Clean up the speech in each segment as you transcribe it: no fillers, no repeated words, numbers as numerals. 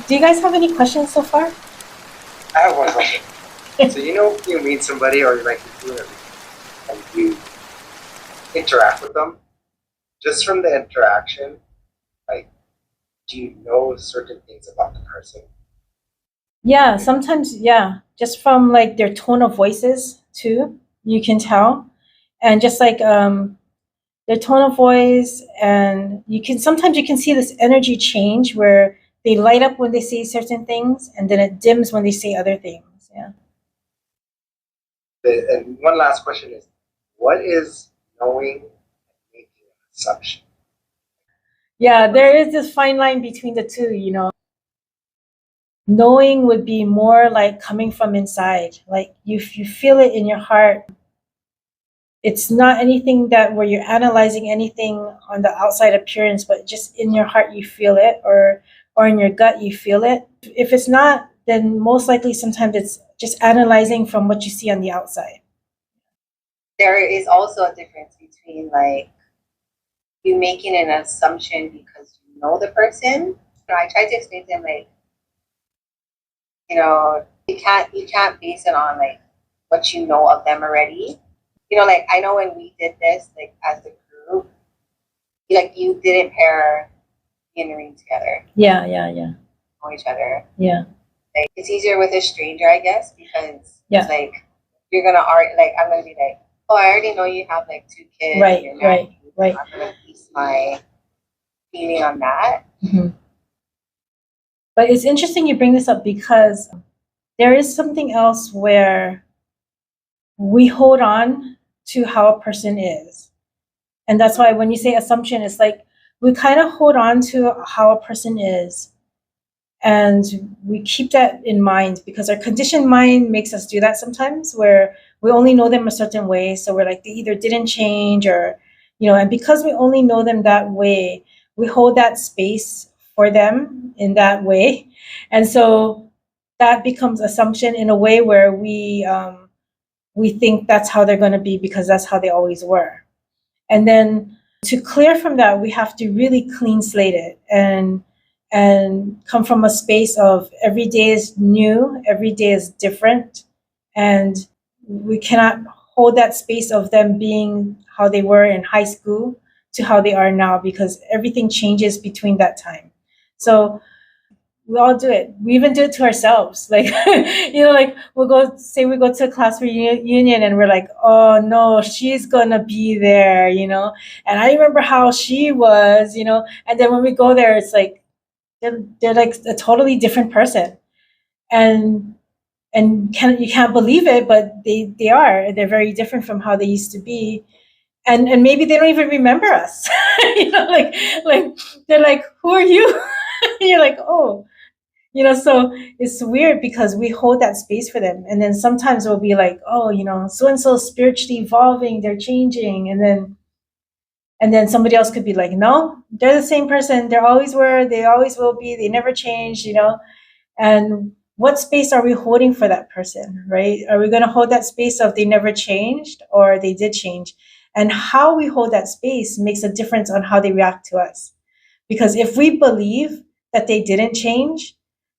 Do you guys have any questions so far? I have one question. So you meet somebody or like you do everything and you interact with them, just from the interaction, like do you know certain things about the person? Yeah, sometimes, yeah, just from like their tone of voices too, you can tell. And just like their tone of voice, and sometimes you can see this energy change where they light up when they say certain things and then it dims when they say other things. Yeah. And one last question is, what is knowing and making an assumption? Yeah, there is this fine line between the two. Knowing would be more like coming from inside. Like you feel it in your heart. It's not anything that where you're analyzing anything on the outside appearance, but just in your heart you feel it, or in your gut you feel it. If it's not, then most likely sometimes it's just analyzing from what you see on the outside. There is also a difference between like you making an assumption because you know the person. I tried to explain to him like, you can't base it on like what you know of them already. Like I know when we did this, like as a group, like you didn't pair in the ring together. Yeah. Know each other. Yeah. Like it's easier with a stranger, I guess, because Yeah. it's like you're gonna argue. Like I'm gonna be like, oh, I already know you have like 2 kids. Right. And you're married. Right. I'm gonna base my feeling on that. Mm-hmm. But it's interesting you bring this up because there is something else where we hold on to how a person is. And that's why when you say assumption, it's like we kind of hold on to how a person is. And we keep that in mind because our conditioned mind makes us do that sometimes, where we only know them a certain way. So we're like, they either didn't change or, and because we only know them that way, we hold that space for them in that way. And so that becomes assumption in a way where we think that's how they're going to be because that's how they always were. And then to clear from that, we have to really clean slate it and come from a space of every day is new, every day is different. And we cannot hold that space of them being how they were in high school to how they are now because everything changes between that time. So we all do it. We even do it to ourselves. Like, like we go to a class reunion and we're like, oh no, she's gonna be there, And I remember how she was, And then when we go there, it's like they're like a totally different person, and you can't believe it, but they are. They're very different from how they used to be, and maybe they don't even remember us. Like they're like, who are you? You're like, oh. So it's weird because we hold that space for them. And then sometimes we'll be like, oh, so-and-so spiritually evolving, they're changing. And then somebody else could be like, no, they're the same person. They always were, they always will be, they never change, And what space are we holding for that person, right? Are we going to hold that space of they never changed or they did change? And how we hold that space makes a difference on how they react to us. Because if we believe that they didn't change,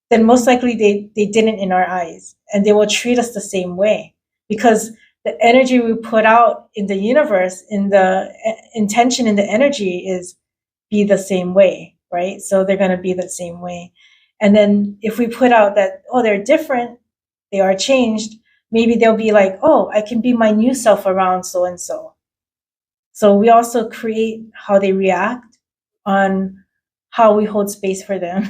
then most likely they didn't in our eyes, and they will treat us the same way because the energy we put out in the universe, in the intention in the energy is be the same way, right? So they're going to be the same way. And then if we put out that, oh, they're different, they are changed, maybe they'll be like, oh, I can be my new self around so and so. So we also create how they react on how we hold space for them.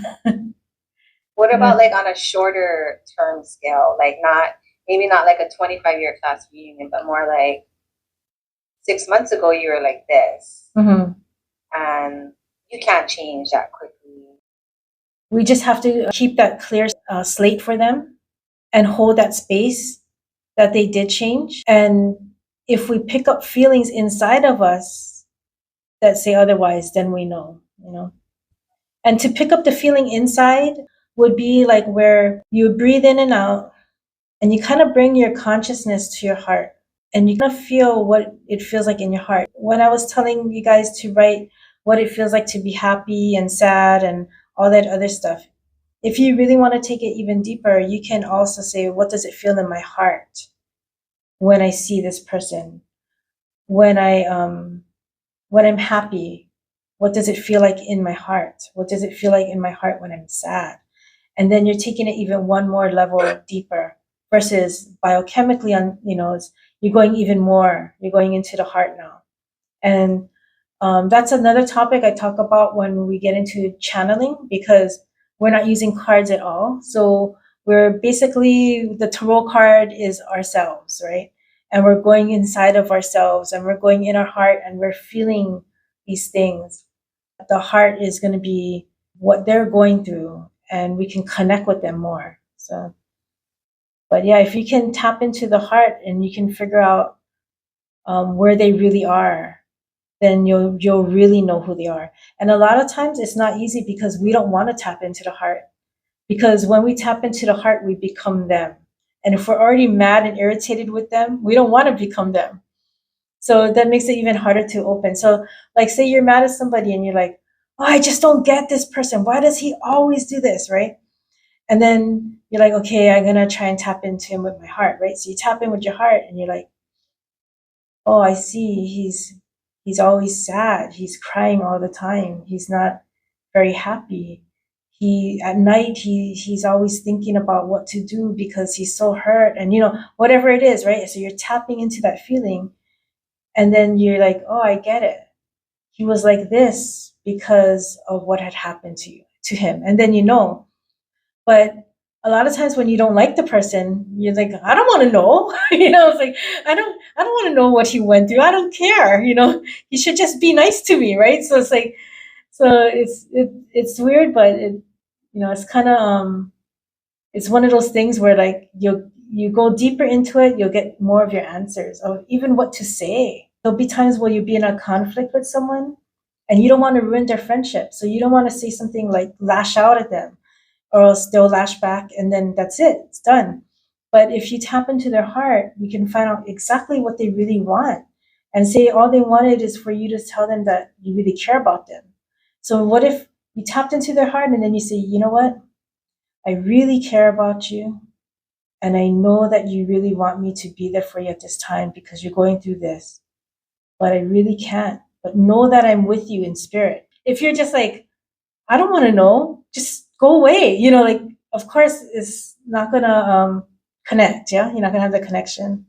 What about like on a shorter term scale? Like maybe not like a 25-year class reunion, but more like 6 months ago you were like this. Mm-hmm. And you can't change that quickly. We just have to keep that clear slate for them and hold that space that they did change. And if we pick up feelings inside of us that say otherwise, then we know. And to pick up the feeling inside would be like where you breathe in and out and you kind of bring your consciousness to your heart and you kind of feel what it feels like in your heart. When I was telling you guys to write what it feels like to be happy and sad and all that other stuff, if you really want to take it even deeper, you can also say, what does it feel in my heart when I see this person? When I'm happy, what does it feel like in my heart? What does it feel like in my heart when I'm sad? And then you're taking it even one more level deeper versus biochemically you're going even more, you're going into the heart now. And that's another topic I talk about when we get into channeling, because we're not using cards at all. So we're basically, the tarot card is ourselves, right? And we're going inside of ourselves and we're going in our heart and we're feeling these things. The heart is going to be what they're going through and we can connect with them more. So, but yeah, if you can tap into the heart and you can figure out where they really are, then you'll really know who they are. And a lot of times it's not easy because we don't want to tap into the heart. Because when we tap into the heart, we become them. And if we're already mad and irritated with them, we don't want to become them. So that makes it even harder to open. So like say you're mad at somebody and you're like, oh, I just don't get this person. Why does he always do this, right? And then you're like, okay, I'm gonna try and tap into him with my heart, right? So you tap in with your heart and you're like, oh, I see, he's always sad. He's crying all the time. He's not very happy. He at night he's always thinking about what to do because he's so hurt and whatever it is, right? So you're tapping into that feeling and then you're like, oh, I get it. He was like this because of what had happened to him. And then but a lot of times when you don't like the person, you're like, I don't want to know. It's like I don't want to know what he went through. I don't care. He should just be nice to me, right? So it's like, it's weird, but it's kind of it's one of those things where like you go deeper into it, you'll get more of your answers of even what to say. There'll be times where you'll be in a conflict with someone and you don't want to ruin their friendship. So you don't want to say something like lash out at them or else they'll lash back and then that's it, it's done. But if you tap into their heart, you can find out exactly what they really want and say all they wanted is for you to tell them that you really care about them. So what if you tapped into their heart and then you say, you know what? I really care about you. And I know that you really want me to be there for you at this time because you're going through this, but I really can't. But know that I'm with you in spirit. If you're just like, I don't want to know, just go away. Like, of course, it's not going to connect. Yeah. You're not going to have the connection.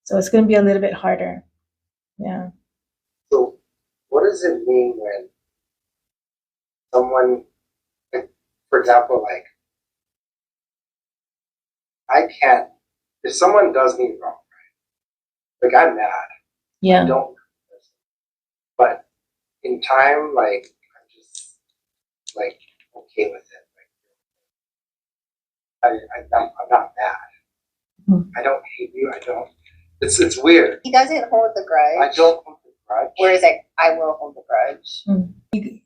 So it's going to be a little bit harder. Yeah. So, what does it mean when someone, like, for example, like, I can't, if someone does me wrong, right? Like, I'm mad. Yeah. I don't, but in time, like, I'm just, like, okay with it. I'm not mad. Mhm. I don't hate you. I don't. It's weird. He doesn't hold the grudge. I don't hold the grudge. Whereas like I will hold the grudge.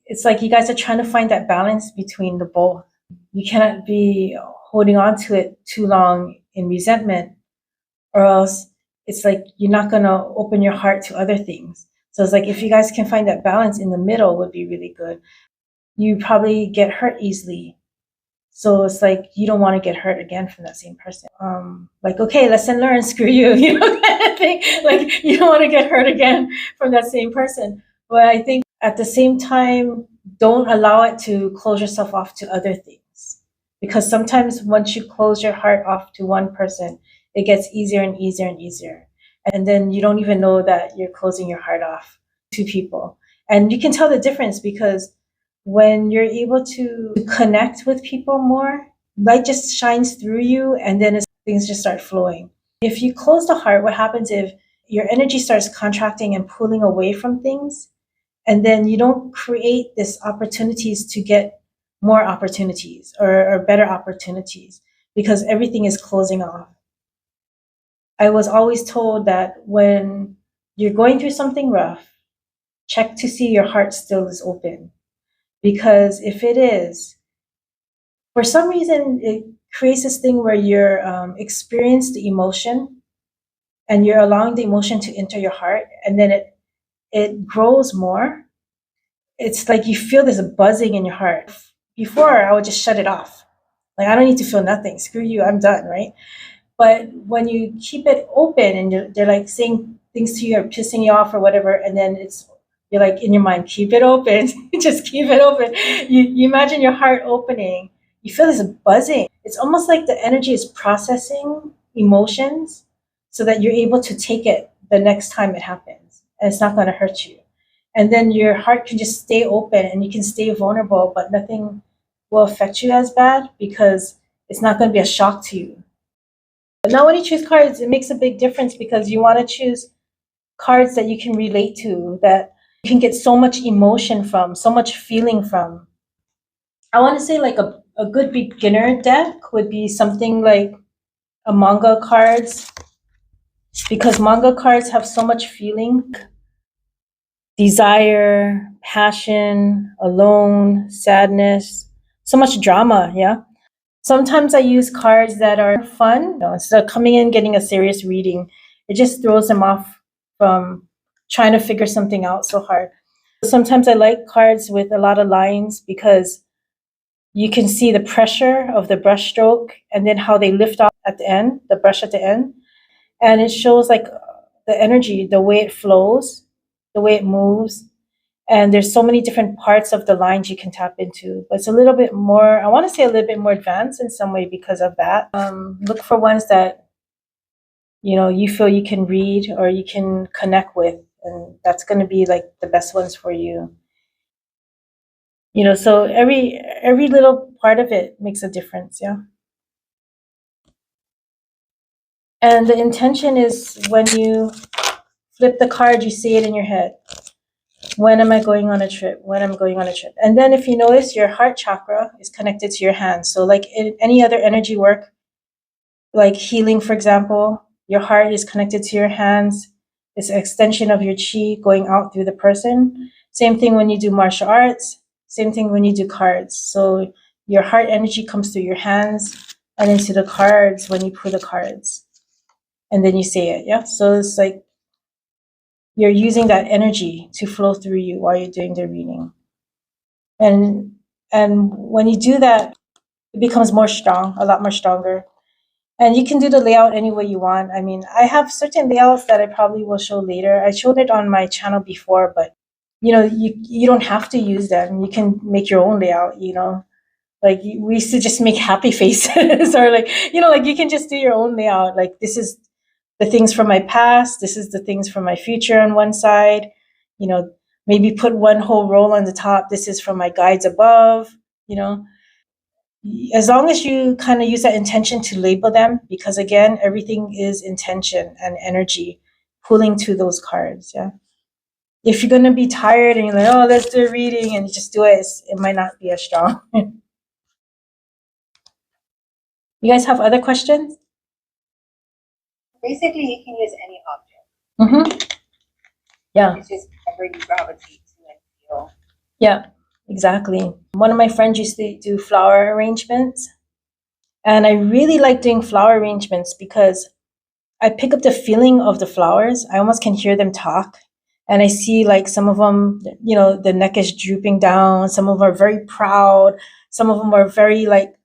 It's like you guys are trying to find that balance between the both. You cannot be holding on to it too long in resentment, or else it's like you're not going to open your heart to other things. So it's like if you guys can find that balance in the middle would be really good. You probably get hurt easily. So it's like you don't want to get hurt again from that same person. Like, okay, lesson learned, screw you, kind of thing. Like you don't want to get hurt again from that same person. But I think at the same time, don't allow it to close yourself off to other things. Because sometimes once you close your heart off to one person, it gets easier and easier and easier. And then you don't even know that you're closing your heart off to people. And you can tell the difference because when you're able to connect with people more, light just shines through you and then things just start flowing. If you close the heart, what happens if your energy starts contracting and pulling away from things, and then you don't create these opportunities to get more opportunities or better opportunities because everything is closing off. I was always told that when you're going through something rough, check to see your heart still is open. Because if it is, for some reason, it creates this thing where you're experience the emotion and you're allowing the emotion to enter your heart and then it grows more. It's like you feel this buzzing in your heart. Before, I would just shut it off. Like, I don't need to feel nothing. Screw you, I'm done, right? But when you keep it open and they're like saying things to you or pissing you off or whatever, and then you're like in your mind, keep it open, just keep it open. You imagine your heart opening, you feel this buzzing. It's almost like the energy is processing emotions so that you're able to take it the next time it happens and it's not going to hurt you. And then your heart can just stay open and you can stay vulnerable, but nothing will affect you as bad because it's not going to be a shock to you. But now when you choose cards, it makes a big difference because you want to choose cards that you can relate to, that you can get so much emotion from, so much feeling from. I want to say like a good beginner deck would be something like a manga cards, because manga cards have so much feeling, desire, passion, alone, sadness, so much drama, yeah. Sometimes I use cards that are fun. Instead of coming in getting a serious reading, it just throws them off from trying to figure something out so hard. Sometimes I like cards with a lot of lines because you can see the pressure of the brush stroke and then how they lift off at the end, the brush at the end. And it shows like the energy, the way it flows, the way it moves. And there's so many different parts of the lines you can tap into, but it's a little bit more, I want to say a little bit more advanced in some way because of that. Look for ones that you feel you can read or you can connect with, and that's going to be like the best ones for you. So every little part of it makes a difference. Yeah. And the intention is when you flip the card, you see it in your head. When am I going on a trip? When am I going on a trip? And then if you notice, your heart chakra is connected to your hands. So like in any other energy work, like healing, for example, your heart is connected to your hands. It's an extension of your chi going out through the person. Same thing when you do martial arts. Same thing when you do cards. So your heart energy comes through your hands and into the cards when you pull the cards. And then you say it, yeah? So it's like you're using that energy to flow through you while you're doing the reading. And when you do that, it becomes more strong, a lot more stronger. And you can do the layout any way you want. I mean, I have certain layouts that I probably will show later. I showed it on my channel before, but you don't have to use them. You can make your own layout, like we used to just make happy faces or like you can just do your own layout. Like, this is the things from my past, this is the things from my future on one side, maybe put one whole roll on the top, this is from my guides above, as long as you kind of use that intention to label them, because again, everything is intention and energy pulling to those cards. Yeah. If you're going to be tired and you're like, oh, let's do a reading, and you just do it, it might not be as strong. You guys have other questions? Basically, you can use any object. Mm-hmm. Yeah. It's just whatever you gravitate to and feel. Yeah, exactly. One of my friends used to do flower arrangements, and I really like doing flower arrangements because I pick up the feeling of the flowers. I almost can hear them talk. And I see like some of them, the neck is drooping down. Some of them are very proud. Some of them are very like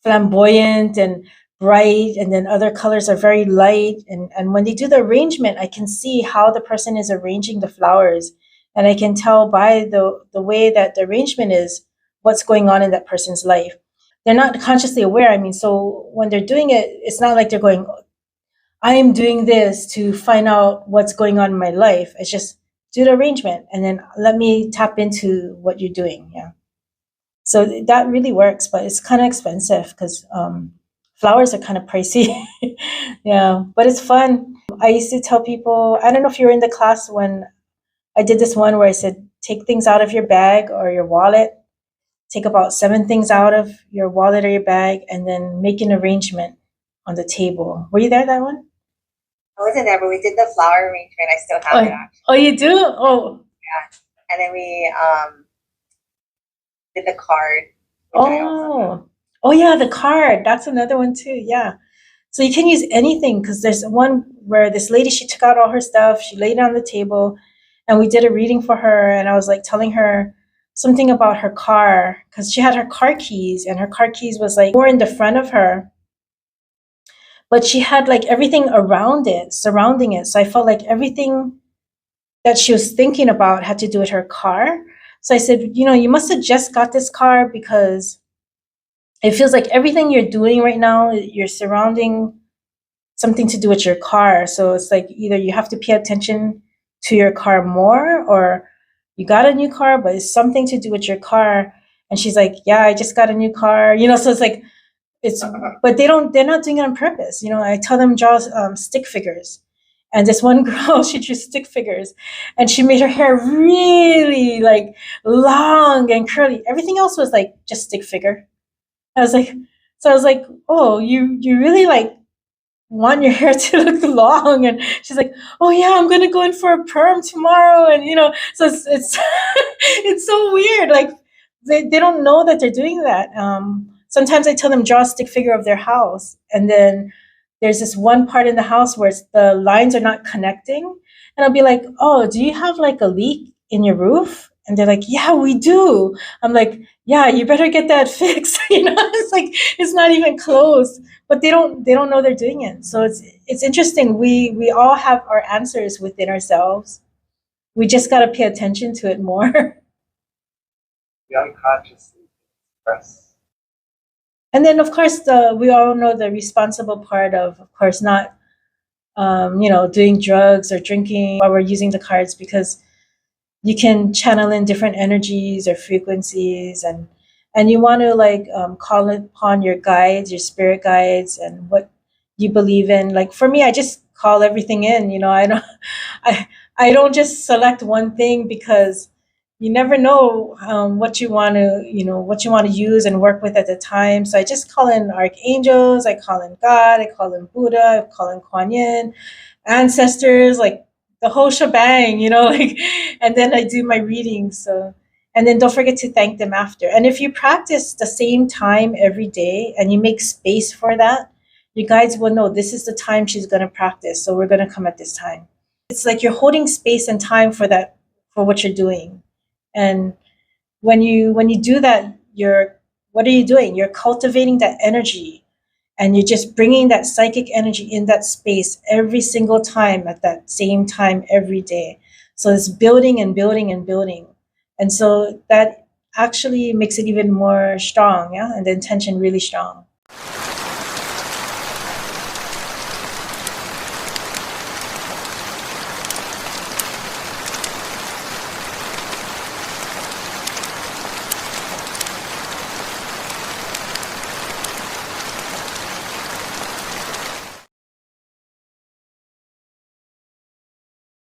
flamboyant and bright. And then other colors are very light. And when they do the arrangement, I can see how the person is arranging the flowers. And I can tell by the way that the arrangement is, what's going on in that person's life. They're not consciously aware. I mean, so when they're doing it, it's not like they're going, I am doing this to find out what's going on in my life. It's just do the arrangement and then let me tap into what you're doing. Yeah. So that really works, but it's kind of expensive because flowers are kind of pricey. Yeah, but it's fun. I used to tell people, I don't know if you were in the class when I did this one where I said, take things out of your bag or your wallet, take about 7 things out of your wallet or your bag, and then make an arrangement on the table. Were you there, that one? I wasn't there, but we did the flower arrangement. I still have it actually. Oh, you do? Oh. Yeah. And then we did the card. Oh yeah, the card. That's another one too. Yeah. So you can use anything, because there's one where this lady, she took out all her stuff, she laid it on the table, and we did a reading for her. And I was like telling her something about her car, because she had her car keys, and her car keys was like more in the front of her, but she had like everything around it, surrounding it. So I felt like everything that she was thinking about had to do with her car. So I said, you must have just got this car, because it feels like everything you're doing right now, you're surrounding something to do with your car. So it's like either you have to pay attention to your car more, or you got a new car, but it's something to do with your car. And she's like, yeah, I just got a new car, so it's like, but they're not doing it on purpose. I tell them draw stick figures. And this one girl, she drew stick figures, and she made her hair really like long and curly. Everything else was like just stick figure. I was like, oh, you really like want your hair to look long. And she's like, oh yeah, I'm gonna go in for a perm tomorrow. And so it's it's so weird. Like they don't know that they're doing that. Sometimes I tell them draw a stick figure of their house, and then there's this one part in the house where the lines are not connecting, and I'll be like, oh, do you have like a leak in your roof? And they're like, yeah, we do. I'm like, yeah, you better get that fixed. It's like it's not even close, but they don't know they're doing it. So it's interesting. We all have our answers within ourselves. We just got to pay attention to it more. We unconsciously express. And then, of course, we all know the responsible part of course, not doing drugs or drinking while we're using the cards, because you can channel in different energies or frequencies, and you want to like call upon your guides, your spirit guides, and what you believe in. Like for me, I just call everything in. I I don't just select one thing, because you never know what you want to use and work with at the time. So I just call in archangels, I call in God, I call in Buddha, I call in Kuan Yin, ancestors, like the whole shebang, like, and then I do my readings. So, and then don't forget to thank them after. And if you practice the same time every day and you make space for that, your guides will know this is the time she's going to practice. So we're going to come at this time. It's like you're holding space and time for that, for what you're doing. And when you do that, what are you doing? You're cultivating that energy, and you're just bringing that psychic energy in that space every single time at that same time every day. So it's building and building and building. And so that actually makes it even more strong, yeah, and the intention really strong.